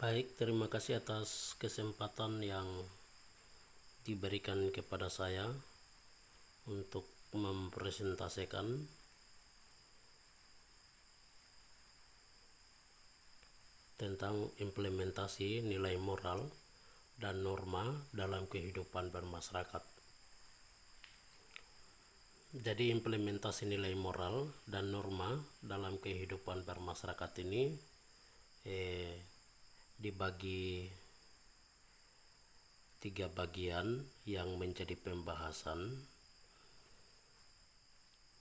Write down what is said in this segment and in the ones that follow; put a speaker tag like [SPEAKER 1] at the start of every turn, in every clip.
[SPEAKER 1] Baik, terima kasih atas kesempatan yang diberikan kepada saya untuk mempresentasikan tentang implementasi nilai moral dan norma dalam kehidupan bermasyarakat. Jadi implementasi nilai moral dan norma dalam kehidupan bermasyarakat ini dibagi 3 bagian yang menjadi pembahasan,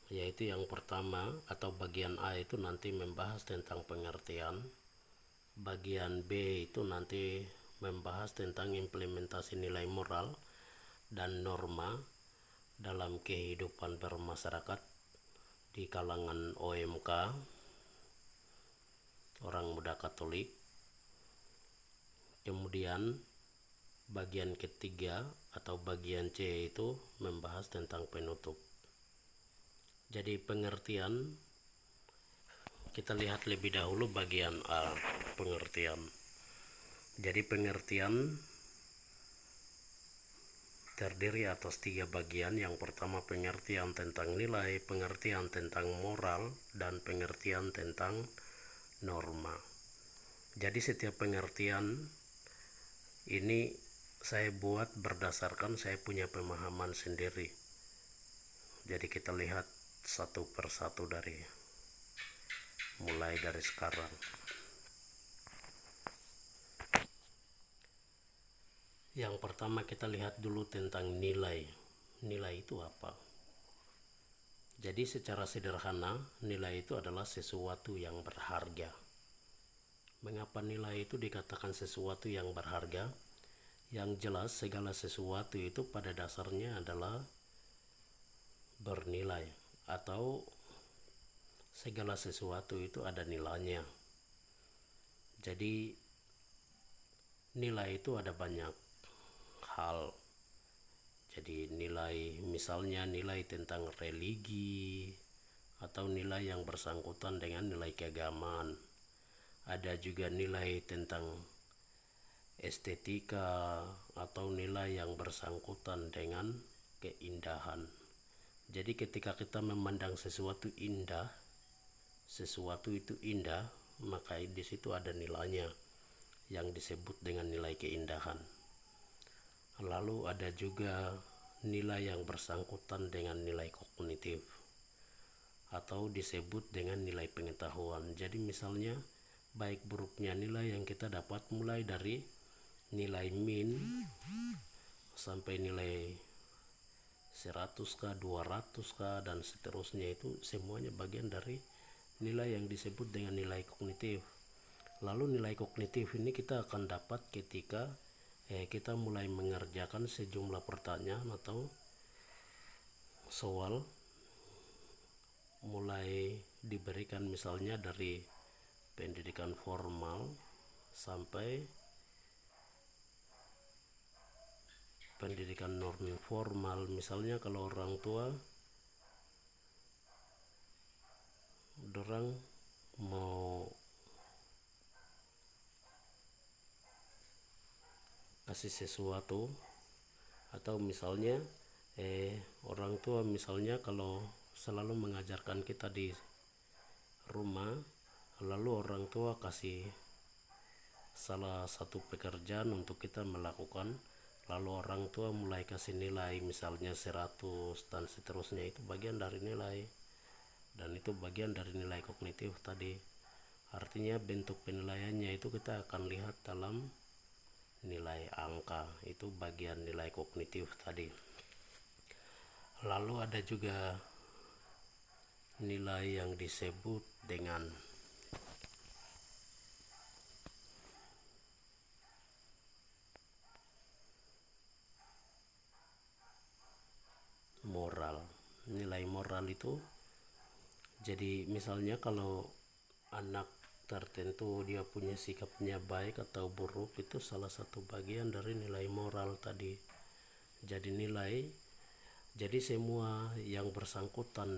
[SPEAKER 1] yaitu yang pertama atau bagian A itu nanti membahas tentang pengertian, bagian B itu nanti membahas tentang implementasi nilai moral dan norma dalam kehidupan bermasyarakat di kalangan OMK, orang muda Katolik. Kemudian bagian ketiga atau bagian C itu membahas tentang penutup. Jadi pengertian, kita lihat lebih dahulu bagian A, pengertian. Jadi pengertian terdiri atas 3 bagian. Yang pertama pengertian tentang nilai, pengertian tentang moral, dan pengertian tentang norma. Jadi setiap pengertian ini saya buat berdasarkan saya punya pemahaman sendiri. Jadi kita lihat satu persatu mulai dari sekarang. Yang pertama kita lihat dulu tentang nilai. Nilai itu apa? Jadi secara sederhana, nilai itu adalah sesuatu yang berharga. Mengapa nilai itu dikatakan sesuatu yang berharga? Yang jelas segala sesuatu itu pada dasarnya adalah bernilai, atau segala sesuatu itu ada nilainya. Jadi nilai itu ada banyak hal. Jadi nilai, misalnya nilai tentang religi atau nilai yang bersangkutan dengan nilai keagamaan. Ada juga nilai tentang estetika atau nilai yang bersangkutan dengan keindahan. Jadi ketika kita memandang sesuatu indah, sesuatu itu indah, maka di situ ada nilainya yang disebut dengan nilai keindahan. Lalu ada juga nilai yang bersangkutan dengan nilai kognitif atau disebut dengan nilai pengetahuan. Jadi misalnya baik buruknya nilai yang kita dapat mulai dari nilai min sampai nilai 100 kah, 200 kah, dan seterusnya, itu semuanya bagian dari nilai yang disebut dengan nilai kognitif. Lalu nilai kognitif ini kita akan dapat ketika kita mulai mengerjakan sejumlah pertanyaan atau soal, mulai diberikan misalnya dari pendidikan formal sampai pendidikan non formal. Misalnya kalau orang tua dorang mau kasih sesuatu, atau misalnya orang tua misalnya kalau selalu mengajarkan kita di rumah, lalu orang tua kasih salah satu pekerjaan untuk kita melakukan, lalu orang tua mulai kasih nilai misalnya 100 dan seterusnya, itu bagian dari nilai, dan itu bagian dari nilai kognitif tadi. Artinya bentuk penilaiannya itu kita akan lihat dalam nilai angka, itu bagian nilai kognitif tadi. Lalu ada juga nilai yang disebut dengan moral. Nilai moral itu, jadi misalnya kalau anak tertentu dia punya sikapnya baik atau buruk, itu salah satu bagian dari nilai moral tadi. Jadi semua yang bersangkutan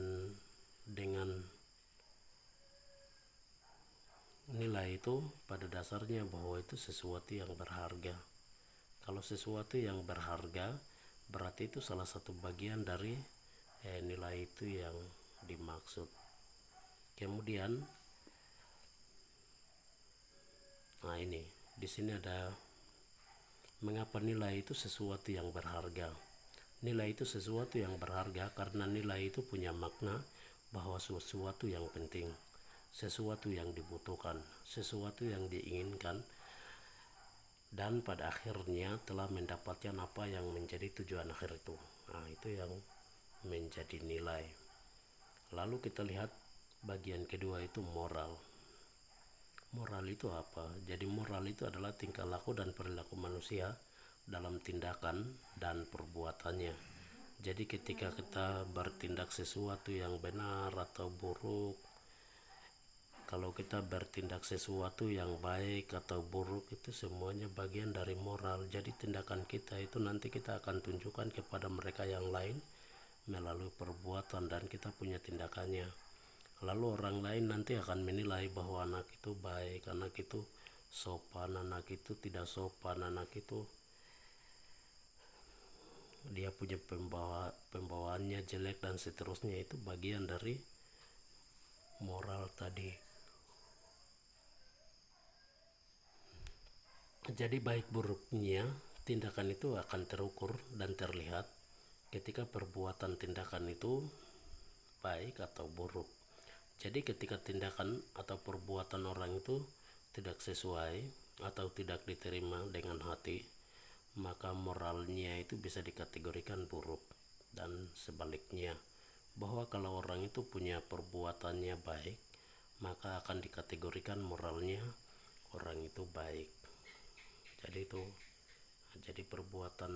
[SPEAKER 1] dengan nilai itu pada dasarnya bahwa itu sesuatu yang berharga. Kalau sesuatu yang berharga, berarti itu salah satu bagian dari nilai itu yang dimaksud. Kemudian, nah ini di sini ada mengapa nilai itu sesuatu yang berharga. Nilai itu sesuatu yang berharga karena nilai itu punya makna bahwa sesuatu yang penting, sesuatu yang dibutuhkan, sesuatu yang diinginkan, dan pada akhirnya telah mendapatkan apa yang menjadi tujuan akhir itu. Nah, itu yang menjadi nilai. Lalu kita lihat bagian kedua, itu moral. Moral itu apa? Jadi moral itu adalah tingkah laku dan perilaku manusia dalam tindakan dan perbuatannya. Jadi ketika kita bertindak sesuatu yang benar atau buruk, kalau kita bertindak sesuatu yang baik atau buruk, itu semuanya bagian dari moral. Jadi tindakan kita itu nanti kita akan tunjukkan kepada mereka yang lain melalui perbuatan dan kita punya tindakannya. Lalu orang lain nanti akan menilai bahwa anak itu baik, anak itu sopan, anak itu tidak sopan, anak itu dia punya pembawaannya jelek dan seterusnya. Itu bagian dari moral tadi. Jadi baik buruknya tindakan itu akan terukur dan terlihat ketika perbuatan tindakan itu baik atau buruk. Jadi ketika tindakan atau perbuatan orang itu tidak sesuai atau tidak diterima dengan hati, maka moralnya itu bisa dikategorikan buruk. Dan sebaliknya, bahwa kalau orang itu punya perbuatannya baik, maka akan dikategorikan moralnya orang itu baik. Jadi perbuatan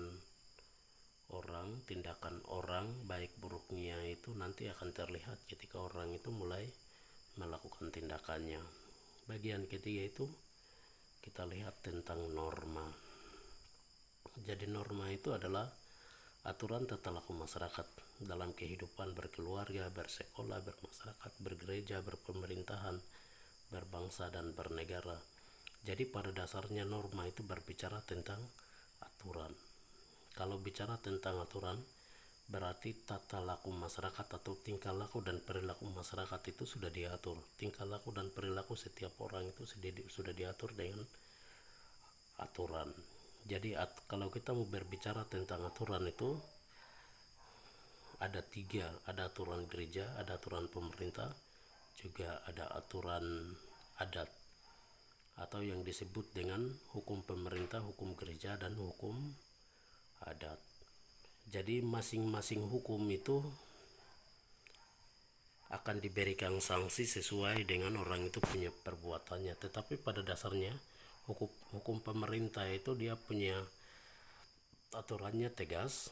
[SPEAKER 1] orang, tindakan orang baik buruknya itu nanti akan terlihat ketika orang itu mulai melakukan tindakannya. Bagian ketiga itu kita lihat tentang norma. Jadi norma itu adalah aturan tata laku masyarakat dalam kehidupan berkeluarga, bersekolah, bermasyarakat, bergereja, berpemerintahan, berbangsa, dan bernegara. Jadi pada dasarnya norma itu berbicara tentang aturan. Kalau bicara tentang aturan, berarti tata laku masyarakat atau tingkah laku dan perilaku masyarakat itu sudah diatur. Tingkah laku dan perilaku setiap orang itu sudah diatur dengan aturan. Jadi kalau kita mau berbicara tentang aturan itu ada tiga, ada aturan gereja, ada aturan pemerintah, juga ada aturan adat atau yang disebut dengan hukum pemerintah, hukum gereja, dan hukum adat. Jadi masing-masing hukum itu akan diberikan sanksi sesuai dengan orang itu punya perbuatannya. Tetapi pada dasarnya hukum pemerintah itu dia punya aturannya tegas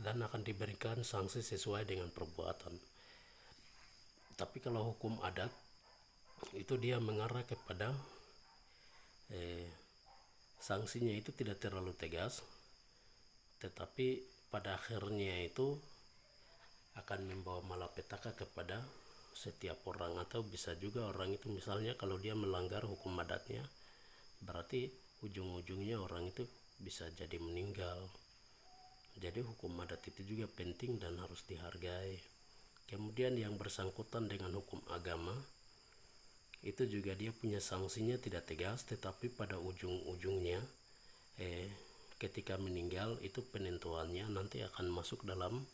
[SPEAKER 1] dan akan diberikan sanksi sesuai dengan perbuatan. Tapi kalau hukum adat itu dia mengarah kepada sanksinya itu tidak terlalu tegas, tetapi pada akhirnya itu akan membawa malapetaka kepada setiap orang. Atau bisa juga orang itu misalnya kalau dia melanggar hukum adatnya, berarti ujung-ujungnya orang itu bisa jadi meninggal. Jadi hukum adat itu juga penting dan harus dihargai. Kemudian yang bersangkutan dengan hukum agama itu juga dia punya sanksinya tidak tegas, tetapi pada ujung-ujungnya ketika meninggal itu penentuannya nanti akan masuk dalam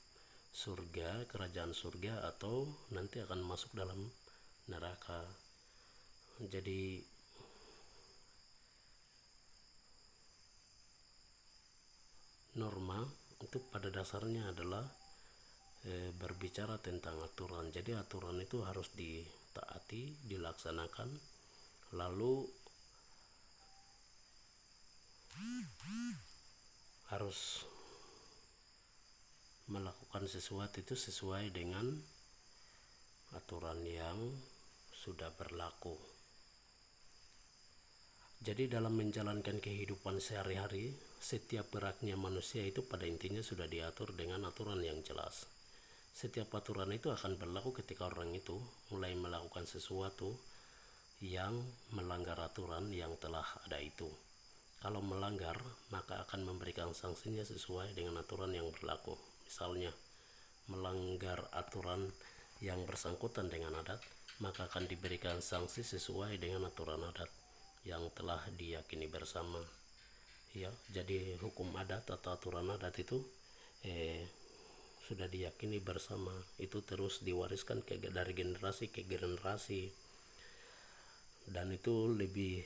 [SPEAKER 1] surga, kerajaan surga, atau nanti akan masuk dalam neraka. Jadi norma itu pada dasarnya adalah berbicara tentang aturan. Jadi aturan itu harus ditaati, dilaksanakan, lalu harus melakukan sesuatu itu sesuai dengan aturan yang sudah berlaku. Jadi dalam menjalankan kehidupan sehari-hari, setiap geraknya manusia itu pada intinya sudah diatur dengan aturan yang jelas. Setiap aturan itu akan berlaku ketika orang itu mulai melakukan sesuatu yang melanggar aturan yang telah ada itu. Kalau melanggar, maka akan memberikan sanksinya sesuai dengan aturan yang berlaku. Misalnya, melanggar aturan yang bersangkutan dengan adat, maka akan diberikan sanksi sesuai dengan aturan adat yang telah diyakini bersama. Ya, jadi hukum adat atau aturan adat itu sudah diyakini bersama, itu terus diwariskan dari generasi ke generasi, dan itu lebih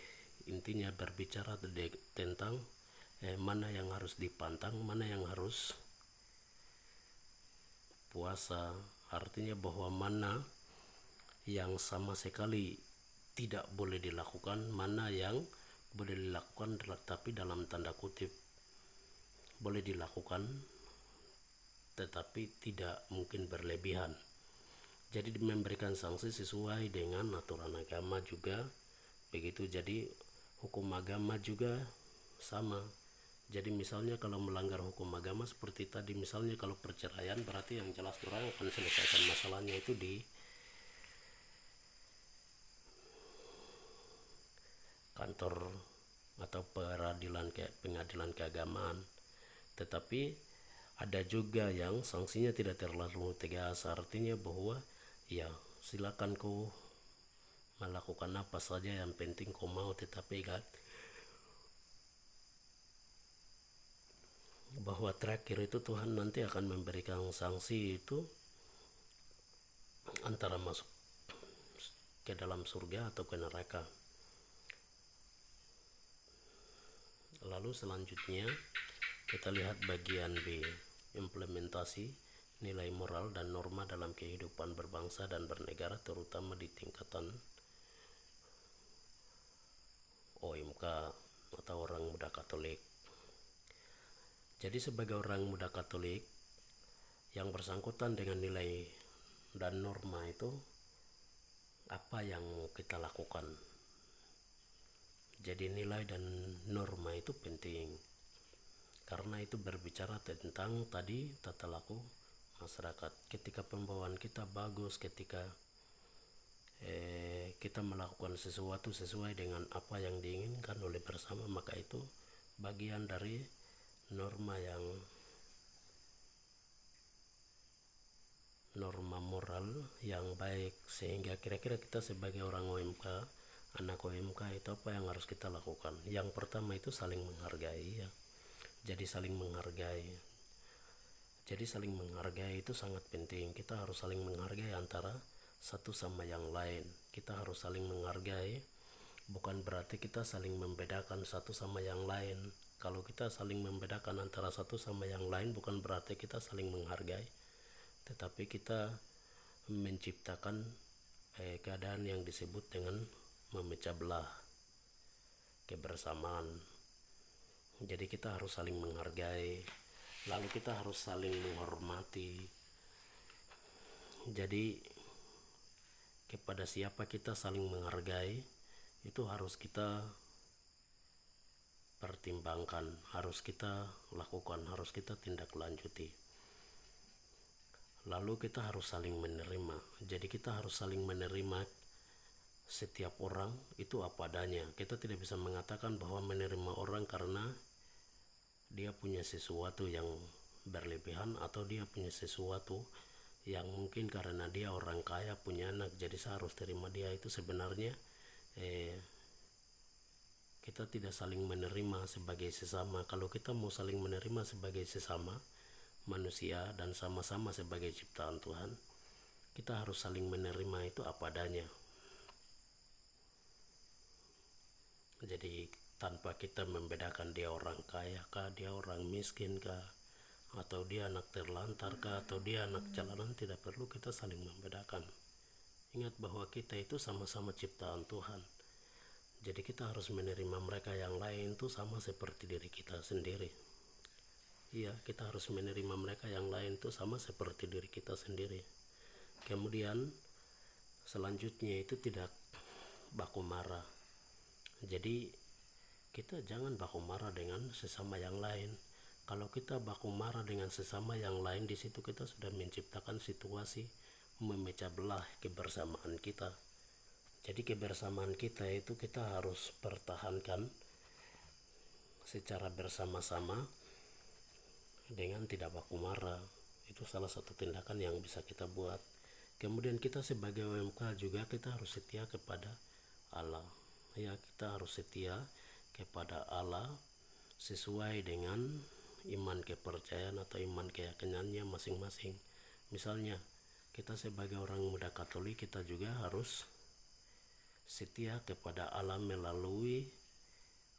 [SPEAKER 1] intinya berbicara tentang mana yang harus dipantang, mana yang harus puasa. Artinya bahwa mana yang sama sekali tidak boleh dilakukan, mana yang boleh dilakukan tapi dalam tanda kutip boleh dilakukan tetapi tidak mungkin berlebihan. Jadi memberikan sanksi sesuai dengan aturan agama juga begitu. Jadi hukum agama juga sama. Jadi misalnya kalau melanggar hukum agama seperti tadi, misalnya kalau perceraian, berarti yang jelas orang akan selesaikan masalahnya itu di kantor atau pengadilan keagamaan. Tetapi ada juga yang sanksinya tidak terlalu tegas, artinya bahwa ya silakan kau melakukan apa saja, yang penting kau mau, tetapi ingat bahwa terakhir itu Tuhan nanti akan memberikan sanksi itu antara masuk ke dalam surga atau ke neraka. Lalu selanjutnya kita lihat bagian B, implementasi nilai moral dan norma dalam kehidupan berbangsa dan bernegara, terutama di tingkatan OMK atau orang muda Katolik. Jadi sebagai orang muda Katolik, yang bersangkutan dengan nilai dan norma itu apa yang kita lakukan. Jadi nilai dan norma itu penting, karena itu berbicara tentang tadi tata laku masyarakat. Ketika pembawaan kita bagus, ketika kita melakukan sesuatu sesuai dengan apa yang diinginkan oleh bersama, maka itu bagian dari norma moral yang baik. Sehingga kira-kira kita sebagai orang OMK, anak OMK itu apa yang harus kita lakukan? Yang pertama itu saling menghargai ya. Jadi saling menghargai itu sangat penting. Kita harus saling menghargai antara satu sama yang lain. Kita harus saling menghargai, bukan berarti kita saling membedakan satu sama yang lain. Kalau kita saling membedakan antara satu sama yang lain, bukan berarti kita saling menghargai, tetapi kita menciptakan keadaan yang disebut dengan memecah belah kebersamaan. Jadi kita harus saling menghargai, lalu kita harus saling menghormati. Jadi kepada siapa kita saling menghargai itu harus kita pertimbangkan, harus kita lakukan, harus kita tindak lanjuti. Lalu kita harus saling menerima. Jadi kita harus saling menerima setiap orang itu apa adanya. Kita tidak bisa mengatakan bahwa menerima orang karena dia punya sesuatu yang berlebihan, atau dia punya sesuatu yang mungkin karena dia orang kaya punya anak jadi saya harus terima dia. Itu sebenarnya kita tidak saling menerima sebagai sesama. Kalau kita mau saling menerima sebagai sesama manusia dan sama-sama sebagai ciptaan Tuhan, kita harus saling menerima itu apa adanya. Jadi tanpa kita membedakan dia orang kaya kah, dia orang miskin kah, atau dia anak terlantar kah, atau dia anak jalanan, tidak perlu kita saling membedakan. Ingat bahwa kita itu sama-sama ciptaan Tuhan. Jadi kita harus menerima mereka yang lain itu sama seperti diri kita sendiri. Iya, kita harus menerima mereka yang lain itu sama seperti diri kita sendiri. Kemudian selanjutnya itu tidak baku marah. Jadi kita jangan baku marah dengan sesama yang lain. Kalau kita baku marah dengan sesama yang lain, di situ kita sudah menciptakan situasi memecah belah kebersamaan kita. Jadi kebersamaan kita itu kita harus pertahankan secara bersama-sama dengan tidak baku marah. Itu salah satu tindakan yang bisa kita buat. Kemudian kita sebagai OMK juga kita harus setia kepada Allah. Ya, kita harus setia kepada Allah sesuai dengan iman kepercayaan atau iman keyakinannya masing-masing. Misalnya kita sebagai orang muda Katolik, kita juga harus setia kepada Allah melalui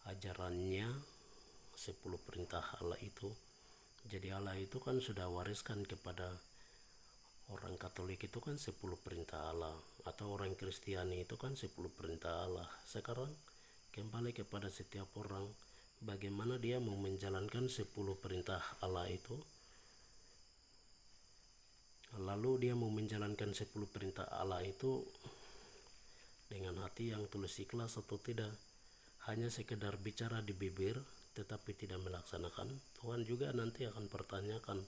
[SPEAKER 1] ajarannya 10 perintah Allah itu. Jadi Allah itu kan sudah wariskan kepada orang Katolik itu kan 10 perintah Allah, atau orang Kristiani itu kan 10 perintah Allah. Sekarang kembali kepada setiap orang, bagaimana dia mau menjalankan 10 perintah Allah itu. Lalu dia mau menjalankan 10 perintah Allah itu dengan hati yang tulus ikhlas atau tidak. Hanya sekedar bicara di bibir tetapi tidak melaksanakan, Tuhan juga nanti akan pertanyakan.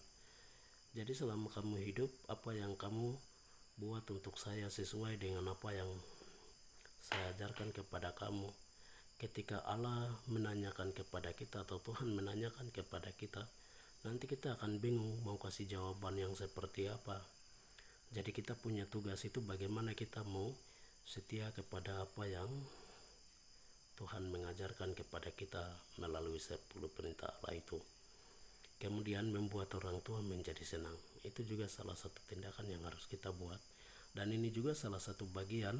[SPEAKER 1] Jadi selama kamu hidup, apa yang kamu buat untuk saya sesuai dengan apa yang saya ajarkan kepada kamu? Ketika Allah menanyakan kepada kita atau Tuhan menanyakan kepada kita, nanti kita akan bingung mau kasih jawaban yang seperti apa. Jadi kita punya tugas itu bagaimana kita mau setia kepada apa yang Tuhan mengajarkan kepada kita melalui 10 perintah Allah itu. Kemudian membuat orang tua menjadi senang. Itu juga salah satu tindakan yang harus kita buat. Dan ini juga salah satu bagian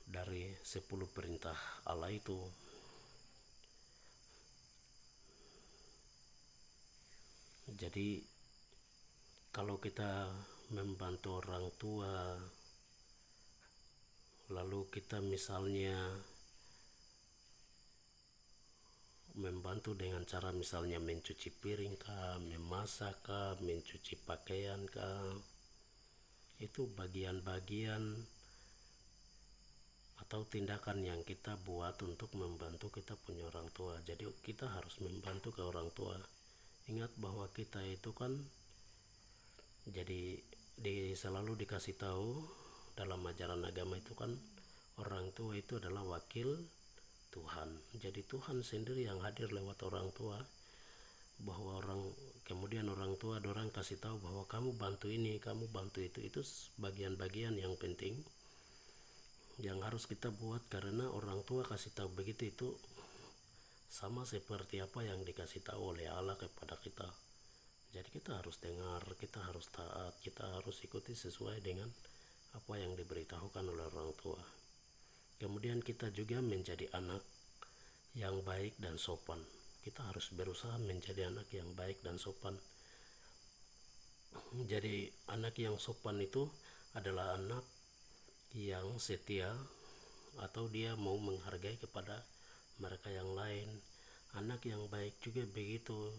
[SPEAKER 1] dari 10 perintah Allah itu. Jadi kalau kita membantu orang tua, lalu kita misalnya membantu dengan cara misalnya mencuci piring kah, memasak kah, mencuci pakaian kah, itu bagian-bagian atau tindakan yang kita buat untuk membantu kita punya orang tua. Jadi kita harus membantu ke orang tua. Ingat bahwa kita itu kan jadi selalu dikasih tahu dalam ajaran agama itu kan orang tua itu adalah wakil Tuhan. Jadi Tuhan sendiri yang hadir lewat orang tua, bahwa kemudian orang tua dorang kasih tahu bahwa kamu bantu ini, kamu bantu itu bagian-bagian yang penting yang harus kita buat, karena orang tua kasih tahu begitu itu sama seperti apa yang dikasih tahu oleh Allah kepada kita. Jadi kita harus dengar, kita harus taat, kita harus ikuti sesuai dengan apa yang diberitahukan oleh orang tua. Kemudian kita juga menjadi anak yang baik dan sopan. Kita harus berusaha menjadi anak yang baik dan sopan. Jadi anak yang sopan itu adalah anak yang setia atau dia mau menghargai kepada mereka yang lain. Anak yang baik juga begitu.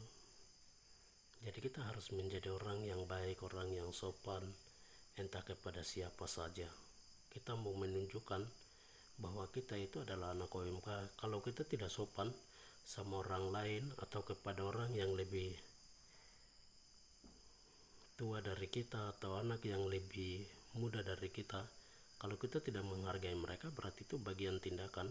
[SPEAKER 1] Jadi kita harus menjadi orang yang baik, orang yang sopan, entah kepada siapa saja. Kita mau menunjukkan bahwa kita itu adalah anak OMK. Kalau kita tidak sopan sama orang lain atau kepada orang yang lebih tua dari kita atau anak yang lebih muda dari kita, kalau kita tidak menghargai mereka, berarti itu bagian tindakan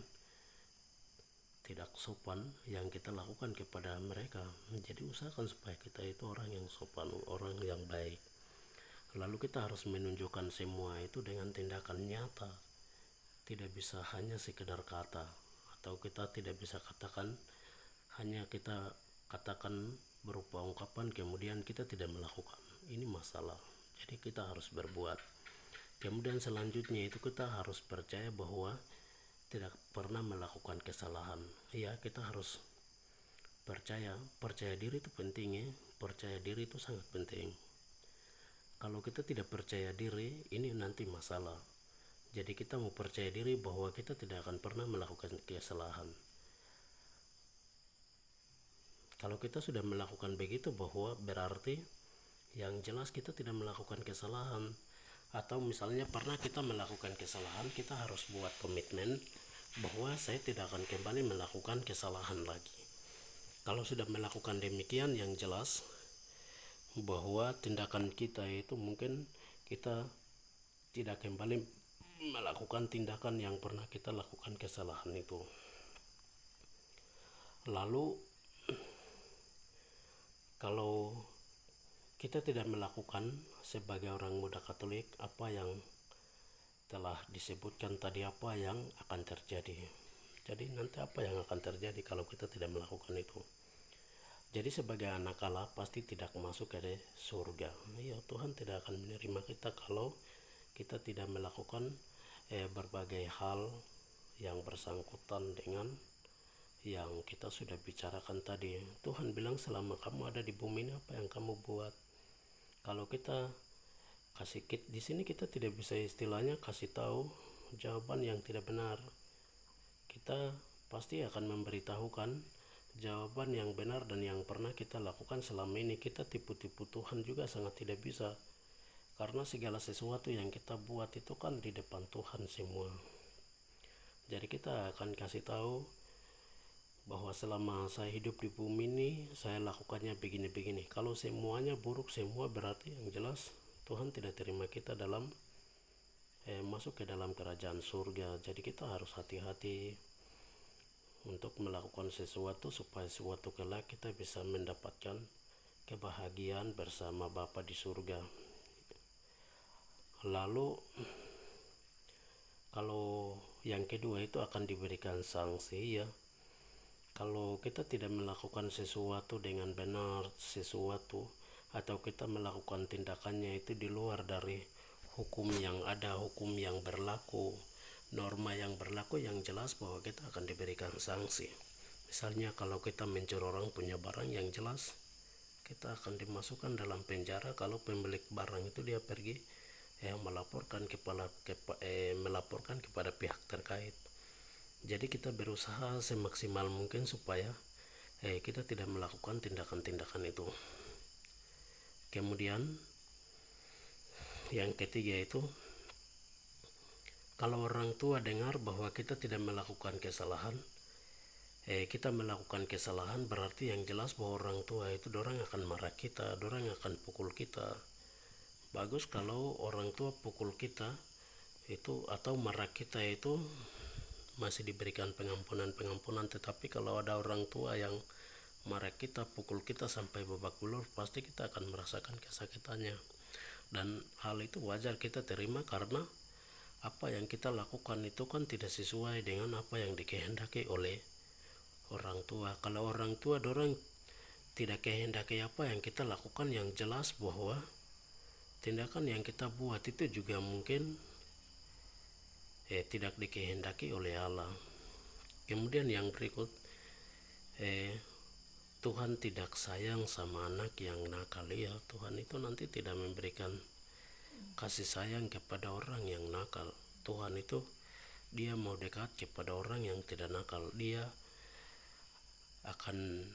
[SPEAKER 1] tidak sopan yang kita lakukan kepada mereka. Jadi usahakan supaya kita itu orang yang sopan, orang yang baik. Lalu kita harus menunjukkan semua itu dengan tindakan nyata. Tidak bisa hanya sekedar kata, atau kita tidak bisa katakan hanya kita katakan berupa ungkapan kemudian kita tidak melakukan. Ini masalah. Jadi kita harus berbuat. Kemudian selanjutnya itu kita harus percaya bahwa tidak pernah melakukan kesalahan. Ya, kita harus percaya diri itu penting ya. Percaya diri itu sangat penting. Kalau kita tidak percaya diri, ini nanti masalah. Jadi kita mau percaya diri bahwa kita tidak akan pernah melakukan kesalahan. Kalau kita sudah melakukan begitu, bahwa berarti yang jelas kita tidak melakukan kesalahan. Atau misalnya pernah kita melakukan kesalahan, kita harus buat komitmen bahwa saya tidak akan kembali melakukan kesalahan lagi. Kalau sudah melakukan demikian, yang jelas bahwa tindakan kita itu mungkin kita tidak kembali melakukan tindakan yang pernah kita lakukan kesalahan itu. Lalu kalau kita tidak melakukan sebagai orang muda Katolik apa yang telah disebutkan tadi, apa yang akan terjadi. Jadi nanti apa yang akan terjadi kalau kita tidak melakukan itu? Jadi sebagai anak Allah pasti tidak masuk ke surga. Ya, Tuhan tidak akan menerima kita kalau kita tidak melakukan berbagai hal yang bersangkutan dengan yang kita sudah bicarakan tadi. Tuhan bilang selama kamu ada di bumi ini apa yang kamu buat. Kalau kita di sini kita tidak bisa istilahnya kasih tahu jawaban yang tidak benar. Kita pasti akan memberitahukan jawaban yang benar dan yang pernah kita lakukan selama ini. Kita tipu-tipu Tuhan juga sangat tidak bisa, karena segala sesuatu yang kita buat itu kan di depan Tuhan semua. Jadi kita akan kasih tahu bahwa selama saya hidup di bumi ini saya lakukannya begini-begini. Kalau semuanya buruk semua, berarti yang jelas Tuhan tidak terima kita dalam masuk ke dalam kerajaan surga. Jadi kita harus hati-hati untuk melakukan sesuatu supaya suatu kelak kita bisa mendapatkan kebahagiaan bersama Bapa di surga. Lalu kalau yang kedua itu akan diberikan sanksi, ya. Kalau kita tidak melakukan sesuatu dengan benar, atau kita melakukan tindakannya itu di luar dari hukum yang ada, hukum yang berlaku, norma yang berlaku, yang jelas bahwa kita akan diberikan sanksi. Misalnya kalau kita mencuri orang punya barang, yang jelas kita akan dimasukkan dalam penjara kalau pemilik barang itu dia pergi melaporkan kepada pihak terkait. Jadi kita berusaha semaksimal mungkin supaya kita tidak melakukan tindakan-tindakan itu. Kemudian yang ketiga itu, kalau orang tua dengar bahwa kita tidak melakukan kesalahan, kita melakukan kesalahan, berarti yang jelas bahwa orang tua itu dorang akan marah kita, dorang akan pukul kita. Bagus kalau orang tua pukul kita itu atau marah kita itu masih diberikan pengampunan, tetapi kalau ada orang tua yang marah kita, pukul kita sampai babak belur, pasti kita akan merasakan kesakitannya. Dan hal itu wajar kita terima, karena apa yang kita lakukan itu kan tidak sesuai dengan apa yang dikehendaki oleh orang tua. Kalau orang tua dorang tidak kehendaki apa yang kita lakukan, yang jelas bahwa tindakan yang kita buat itu juga mungkin tidak dikehendaki oleh Allah. Kemudian yang berikut, Tuhan tidak sayang sama anak yang nakal, ya. Tuhan itu nanti tidak memberikan kasih sayang kepada orang yang nakal. Tuhan itu dia mau dekat kepada orang yang tidak nakal. Dia akan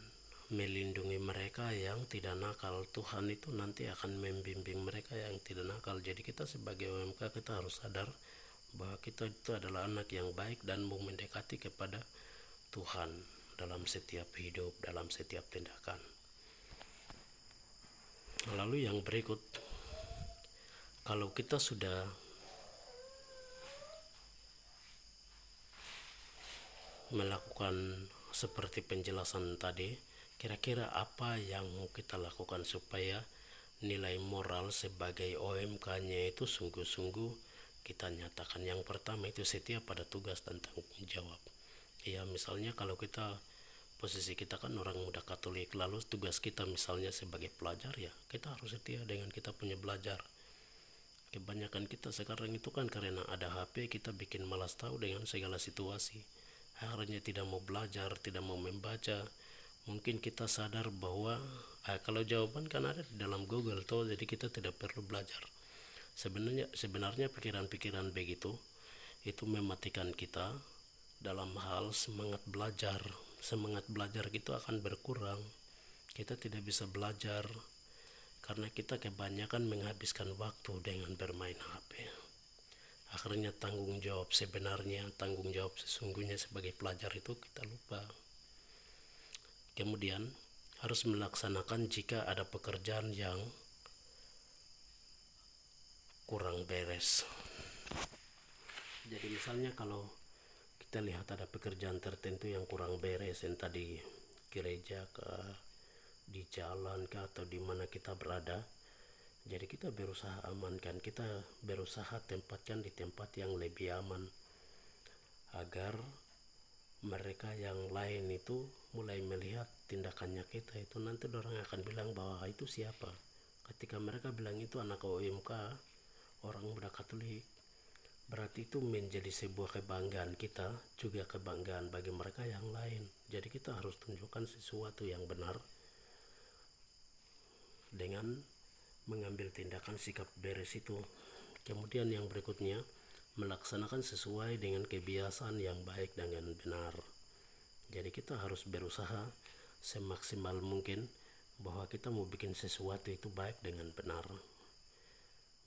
[SPEAKER 1] melindungi mereka yang tidak nakal. Tuhan itu nanti akan membimbing mereka yang tidak nakal. Jadi kita sebagai OMK kita harus sadar bahwa kita itu adalah anak yang baik dan mau mendekati kepada Tuhan dalam setiap hidup, dalam setiap tindakan. Lalu yang berikut, kalau kita sudah melakukan seperti penjelasan tadi, kira-kira apa yang mau kita lakukan supaya nilai moral sebagai OMK-nya itu sungguh-sungguh kita nyatakan. Yang pertama itu setia pada tugas dan tanggung jawab. Ya, misalnya kalau posisi kita kan orang muda Katolik, lalu tugas kita misalnya sebagai pelajar, ya kita harus setia dengan kita punya belajar. Kebanyakan kita sekarang itu kan karena ada HP, kita bikin malas tahu dengan segala situasi. Akhirnya tidak mau belajar, tidak mau membaca. Mungkin kita sadar bahwa kalau jawaban kan ada di dalam Google tuh, jadi kita tidak perlu belajar. Sebenarnya pikiran-pikiran begitu itu mematikan kita dalam hal semangat belajar. Semangat belajar itu akan berkurang. Kita tidak bisa belajar karena kita kebanyakan menghabiskan waktu dengan bermain HP. Akhirnya tanggung jawab sesungguhnya sebagai pelajar itu kita lupa. Kemudian harus melaksanakan jika ada pekerjaan yang kurang beres. Jadi misalnya kalau kita lihat ada pekerjaan tertentu yang kurang beres, entah di gereja kah, di jalan kah, atau di mana kita berada, jadi kita berusaha amankan, kita berusaha tempatkan di tempat yang lebih aman, agar mereka yang lain itu mulai melihat tindakannya kita itu, nanti orang akan bilang bahwa itu siapa. Ketika mereka bilang itu anak OMK, orang muda Katolik, berarti itu menjadi sebuah kebanggaan kita, juga kebanggaan bagi mereka yang lain. Jadi kita harus tunjukkan sesuatu yang benar dengan mengambil tindakan sikap beres itu. Kemudian yang berikutnya, melaksanakan sesuai dengan kebiasaan yang baik dengan benar. Jadi kita harus berusaha semaksimal mungkin bahwa kita mau bikin sesuatu itu baik dengan benar.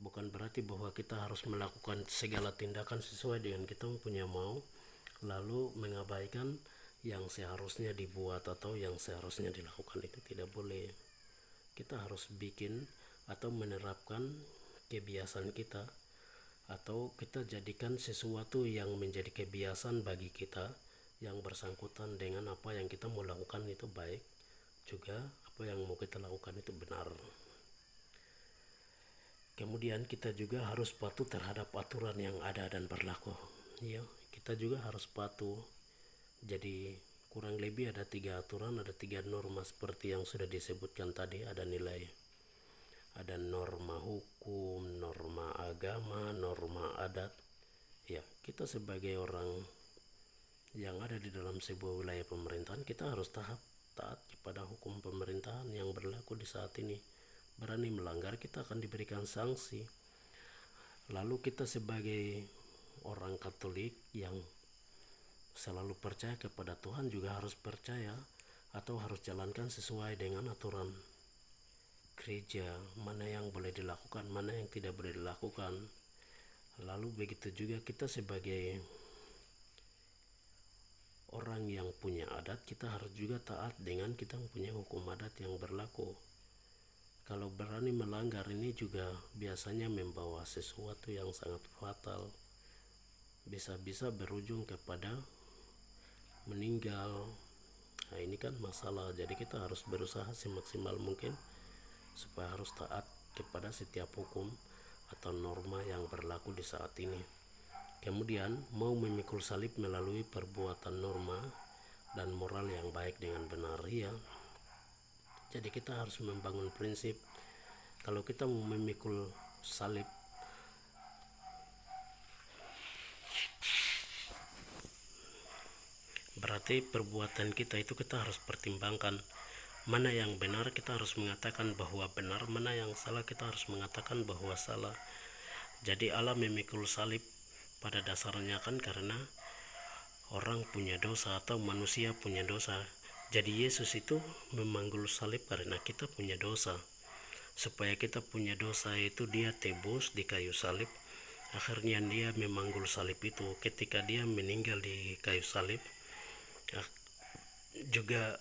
[SPEAKER 1] Bukan berarti bahwa kita harus melakukan segala tindakan sesuai dengan kita punya mau, lalu mengabaikan yang seharusnya dibuat atau yang seharusnya dilakukan. Itu tidak boleh. Kita harus bikin atau menerapkan kebiasaan kita, atau kita jadikan sesuatu yang menjadi kebiasaan bagi kita yang bersangkutan dengan apa yang kita mau lakukan itu baik, juga apa yang mau kita lakukan itu benar. Kemudian kita juga harus patuh terhadap aturan yang ada dan berlaku. Ya, kita juga harus patuh. Jadi kurang lebih ada 3 aturan, ada 3 norma seperti yang sudah disebutkan tadi. Ada nilai, ada norma hukum, norma agama, norma adat. Ya, kita sebagai orang yang ada di dalam sebuah wilayah pemerintahan, kita harus taat kepada hukum pemerintahan yang berlaku di saat ini. Berani melanggar, kita akan diberikan sanksi. Lalu kita sebagai orang Katolik yang selalu percaya kepada Tuhan juga harus percaya atau harus jalankan sesuai dengan aturan gereja, mana yang boleh dilakukan, mana yang tidak boleh dilakukan. Lalu begitu juga kita sebagai orang yang punya adat, kita harus juga taat dengan kita punya hukum adat yang berlaku. Kalau berani melanggar ini juga biasanya membawa sesuatu yang sangat fatal, bisa-bisa berujung kepada meninggal. Nah, ini kan masalah. Jadi kita harus berusaha semaksimal mungkin supaya harus taat kepada setiap hukum atau norma yang berlaku di saat ini. Kemudian mau memikul salib melalui perbuatan norma dan moral yang baik dengan benar. Ya, jadi kita harus membangun prinsip, kalau kita mau memikul salib, berarti perbuatan kita itu kita harus pertimbangkan. Mana yang benar kita harus mengatakan bahwa benar, mana yang salah kita harus mengatakan bahwa salah. Jadi Allah memikul salib pada dasarnya kan karena orang punya dosa atau manusia punya dosa. Jadi Yesus itu memanggul salib karena kita punya dosa. Supaya kita punya dosa itu dia tebus di kayu salib. Akhirnya dia memanggul salib itu. Ketika dia meninggal di kayu salib, juga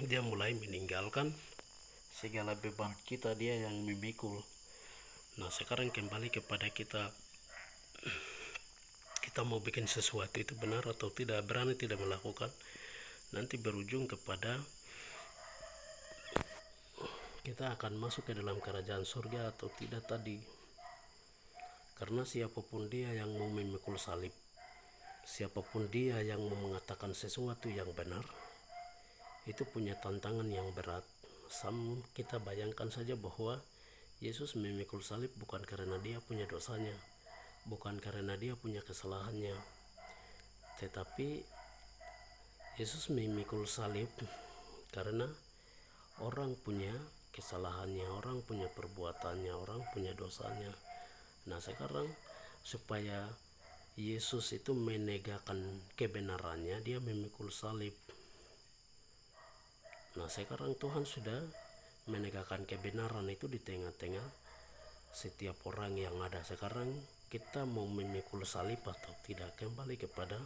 [SPEAKER 1] dia mulai meninggalkan segala beban kita, dia yang memikul. Nah, sekarang kembali kepada kita mau bikin sesuatu itu benar atau tidak, berani tidak melakukan, nanti berujung kepada kita akan masuk ke dalam kerajaan surga atau tidak tadi. Karena siapapun dia yang mau memikul salib, siapapun dia yang mau mengatakan sesuatu yang benar, itu punya tantangan yang berat. Kita bayangkan saja bahwa Yesus memikul salib bukan karena dia punya dosanya, bukan karena dia punya kesalahannya, tetapi Yesus memikul salib karena orang punya kesalahannya, orang punya perbuatannya, orang punya dosanya. Nah, sekarang supaya Yesus itu menegakkan kebenarannya, dia memikul salib. Nah, sekarang Tuhan sudah menegakkan kebenaran itu di tengah-tengah setiap orang yang ada. Sekarang kita mau memikul salib atau tidak, kembali kepada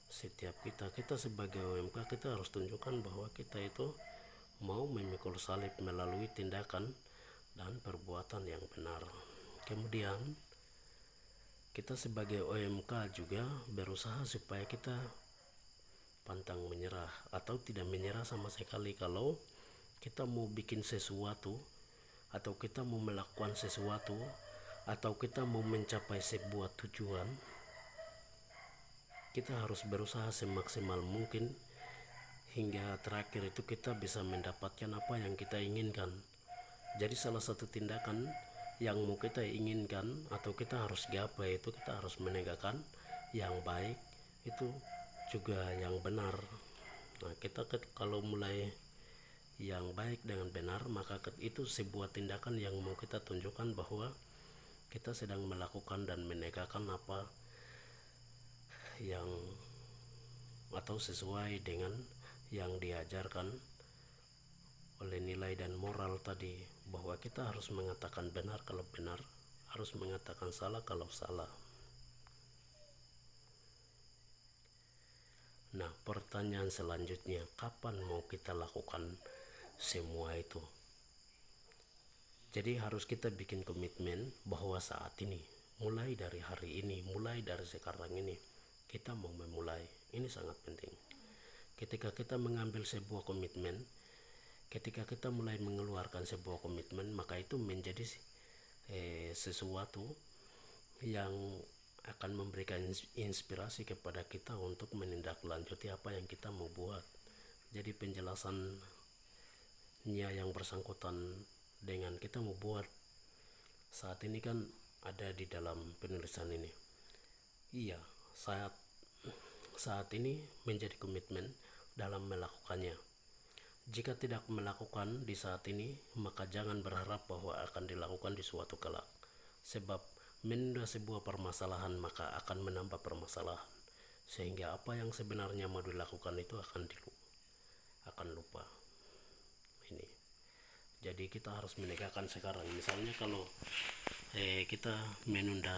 [SPEAKER 1] setiap kita sebagai OMK. Kita harus tunjukkan bahwa kita itu mau memikul salib melalui tindakan dan perbuatan yang benar. Kemudian kita sebagai OMK juga berusaha supaya kita pantang menyerah atau tidak menyerah sama sekali. Kalau kita mau bikin sesuatu atau kita mau melakukan sesuatu atau kita mau mencapai sebuah tujuan, kita harus berusaha semaksimal mungkin hingga terakhir itu kita bisa mendapatkan apa yang kita inginkan. Jadi salah satu tindakan yang mau kita inginkan atau kita harus gapai itu kita harus menegakkan yang baik, itu juga yang benar. Nah, kita kalau mulai yang baik dengan benar, maka itu sebuah tindakan yang mau kita tunjukkan bahwa kita sedang melakukan dan menegakkan apa yang atau sesuai dengan yang diajarkan oleh nilai dan moral tadi, bahwa kita harus mengatakan benar kalau benar, harus mengatakan salah kalau salah. Nah, pertanyaan selanjutnya, kapan mau kita lakukan semua itu? Jadi harus kita bikin komitmen bahwa saat ini, mulai dari hari ini, mulai dari sekarang ini, kita mau memulai. Ini sangat penting. Ketika kita mengambil sebuah komitmen, ketika kita mulai mengeluarkan sebuah komitmen, maka itu menjadi sesuatu yang akan memberikan inspirasi kepada kita untuk menindaklanjuti apa yang kita mau buat. Jadi penjelasannya yang bersangkutan dengan kita mau buat saat ini kan ada di dalam penulisan ini. Iya, saat ini menjadi komitmen dalam melakukannya. Jika tidak melakukan di saat ini, maka jangan berharap bahwa akan dilakukan di suatu kelak. Sebab menunda sebuah permasalahan maka akan menambah permasalahan, sehingga apa yang sebenarnya mau dilakukan itu akan lupa. Ini. Jadi kita harus menegakkan sekarang. Misalnya kalau kita menunda,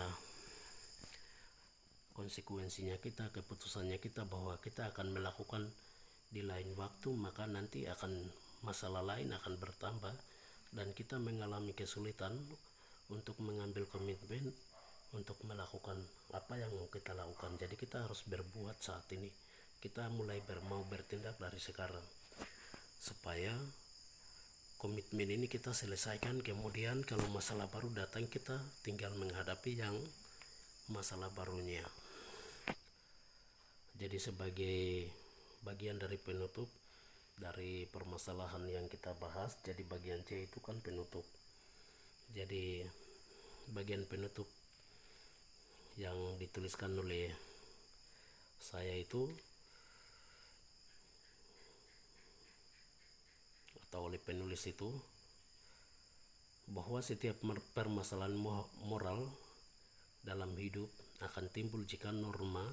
[SPEAKER 1] konsekuensinya kita, keputusannya kita bahwa kita akan melakukan di lain waktu, maka nanti akan masalah lain akan bertambah dan kita mengalami kesulitan untuk mengambil komitmen untuk melakukan apa yang mau kita lakukan. Jadi kita harus berbuat saat ini. Kita mulai mau bertindak dari sekarang supaya komitmen ini kita selesaikan. Kemudian kalau masalah baru datang, kita tinggal menghadapi yang masalah barunya. Jadi sebagai bagian dari penutup dari permasalahan yang kita bahas, jadi bagian C itu kan penutup. Jadi bagian penutup yang dituliskan oleh saya itu atau oleh penulis itu, bahwa setiap permasalahan moral dalam hidup akan timbul jika norma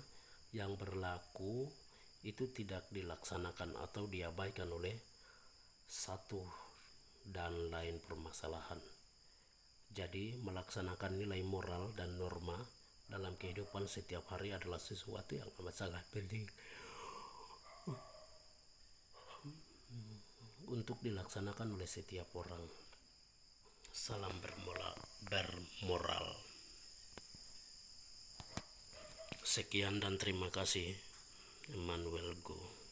[SPEAKER 1] yang berlaku itu tidak dilaksanakan atau diabaikan oleh satu dan lain permasalahan. Jadi melaksanakan nilai moral dan norma dalam kehidupan setiap hari adalah sesuatu yang amat sangat penting untuk dilaksanakan oleh setiap orang. Salam bermoral. Sekian dan terima kasih. Emmanuel Go.